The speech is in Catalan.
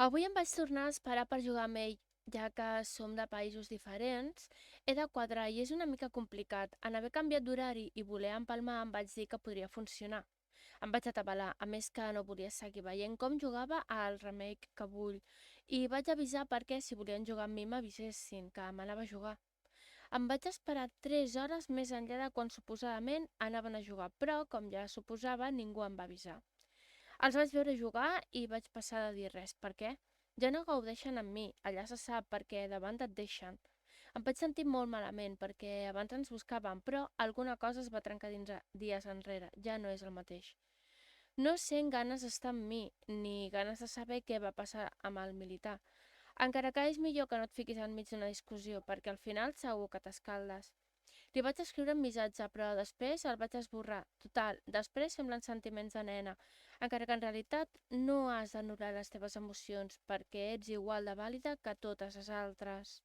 Avui em vaig tornar a esperar per jugar amb ell, ja que som de països diferents. He de quadrar i és una mica complicat. En haver canviat d'horari i voler empalmar em vaig dir que podria funcionar. Em vaig atabalar, a més que no volia seguir veient com jugava al remake que vull. I vaig avisar perquè si volien jugar amb mi m'avisessin, que m'anava a jugar. Em vaig esperar 3 hores més enllà de quan suposadament anaven a jugar, però, com ja suposava, ningú em va avisar. Els vaig veure jugar i vaig passar de dir res. Per què? Ja no gaudeixen amb mi, allà se sap perquè davant et deixen. Em vaig sentir molt malament perquè abans ens buscàvem, però alguna cosa es va trencar dins dies enrere, ja no és el mateix. No sent ganes d'estar amb mi, ni ganes de saber què va passar amb el militar. Encara que és millor que no et fiquis enmig d'una discussió, perquè al final segur que t'escaldes. Li vaig escriure un missatge, però després el vaig esborrar. Total, després semblen sentiments de nena, encara que en realitat no has d'anul·lar les teves emocions perquè ets igual de vàlida que totes les altres.